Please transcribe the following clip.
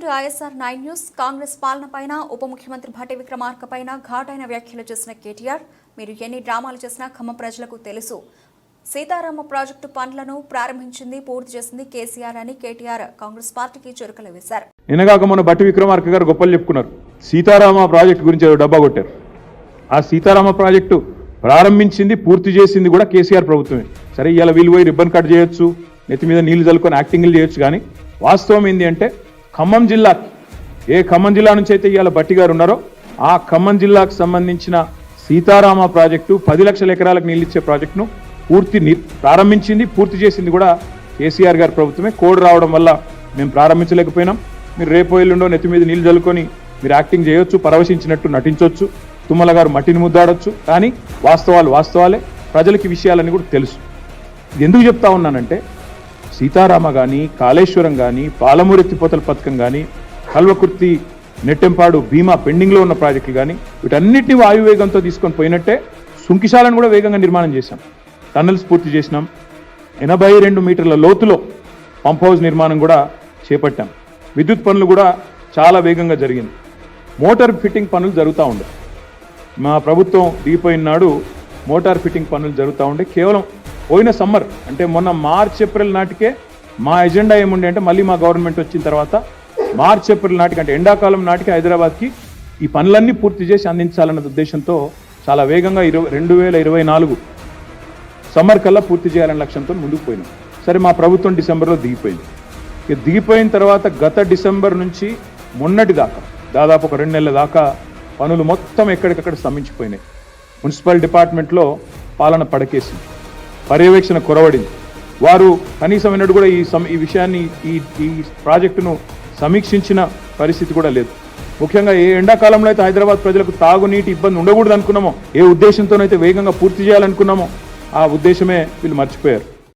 Welcome to ISR 9 news. Congress పాలన పైన ఉప ముఖ్యమంత్రి భట్టి విక్రమార్క పైన ఘాటైన వ్యాఖ్యలు చేసిన కేటీఆర్, మీరు ఎన్ని డ్రామాలు చేసినా ఖమ్మం ప్రజలకు తెలుసు. సీతారామ ప్రాజెక్టు పనులను ప్రారంభించింది, పూర్తి చేసింది కేసీఆర్ అని కేటీఆర్ కాంగ్రెస్ పార్టీకి చురకలు వేశారు. నిన్నగాక మొన్న భట్టి విక్రమార్క గారు గొప్పలు చెప్పుకున్నారు. సీతారామ ప్రాజెక్టు గురించి డబ్బా కొట్టారు. ఆ సీతారామ ప్రాజెక్టు ప్రారంభించింది, పూర్తి చేసింది కూడా కేసీఆర్ ప్రభుత్వమే. సరే, ఇలా వీళ్ళు పోయి రిబ్బన్ కట్ చేయొచ్చు, నెత్తి మీద నీళ్లు చల్లుకొని యాక్టింగ్లు చేయొచ్చు. కానీ వాస్తవం ఏంటి అంటే ఖమ్మం జిల్లాకి, ఏ ఖమ్మం జిల్లా నుంచి అయితే ఇవాళ భట్టి గారు ఉన్నారో ఆ ఖమ్మం జిల్లాకు సంబంధించిన సీతారామ ప్రాజెక్టు 10 లక్షల ఎకరాలకు నీళ్ళు ఇచ్చే ప్రాజెక్టును ప్రారంభించింది, పూర్తి చేసింది కూడా కేసీఆర్ గారి ప్రభుత్వమే. కోడ్ రావడం వల్ల మేము ప్రారంభించలేకపోయినాం. మీరు రేపు ఎల్లుండో నెత్తి మీద నీళ్లు చల్లుకొని మీరు యాక్టింగ్ చేయొచ్చు, పరవశించినట్టు నటించవచ్చు, తుమ్మల గారు మట్టిని ముద్దాడొచ్చు. కానీ వాస్తవాలే, ప్రజలకి విషయాలన్నీ కూడా తెలుసు. ఎందుకు చెప్తా ఉన్నానంటే సీతారామ కానీ, కాళేశ్వరం కానీ, పాలమూరు ఎత్తిపోతల పథకం కానీ, కల్వకుర్తి, నెట్టెంపాడు, భీమా పెండింగ్లో ఉన్న ప్రాజెక్టులు కానీ వీటన్నిటిని వాయువేగంతో తీసుకొని పోయినట్టే సుంకిశాలను కూడా వేగంగా నిర్మాణం చేశాం. టన్నెల్స్ పూర్తి చేసినాం. 82 మీటర్ల లోతులో పంప్ హౌస్ నిర్మాణం కూడా చేపట్టాం. విద్యుత్ పనులు కూడా చాలా వేగంగా జరిగింది. మోటార్ ఫిట్టింగ్ పనులు జరుగుతూ ఉండే, మా ప్రభుత్వం దిగిపోయిన నాడు మోటార్ ఫిట్టింగ్ పనులు జరుగుతూ ఉండే. కేవలం పోయిన సమ్మర్ అంటే మొన్న మార్చ్ ఏప్రిల్ నాటికే మా ఎజెండా ఏముండే అంటే మళ్ళీ మా గవర్నమెంట్ వచ్చిన తర్వాత మార్చ్ ఏప్రిల్ నాటికి అంటే ఎండాకాలం నాటికి హైదరాబాద్కి ఈ పనులన్నీ పూర్తి చేసి అందించాలన్న ఉద్దేశంతో చాలా వేగంగా 2024 సమ్మర్ కల్లా పూర్తి చేయాలనే లక్ష్యంతో ముందుకు పోయినాం. సరే, మా ప్రభుత్వం డిసెంబర్లో దిగిపోయింది. ఇక దిగిపోయిన తర్వాత గత డిసెంబర్ నుంచి మొన్నటి దాకా దాదాపు ఒక 2 నెలల దాకా పనులు మొత్తం ఎక్కడికక్కడ స్తంభించిపోయినాయి. మున్సిపల్ డిపార్ట్మెంట్లో పాలన పడకేసింది, పర్యవేక్షణ కొరవడింది. వారు కనీసం ఎన్నడూ కూడా ఈ విషయాన్ని ఈ ప్రాజెక్టును సమీక్షించిన పరిస్థితి కూడా లేదు. ముఖ్యంగా ఏ ఎండాకాలంలో అయితే హైదరాబాద్ ప్రజలకు తాగునీటి ఇబ్బంది ఉండకూడదు అనుకున్నామో, ఏ ఉద్దేశంతోనైతే వేగంగా పూర్తి చేయాలనుకున్నామో ఆ ఉద్దేశమే వీళ్ళు మర్చిపోయారు.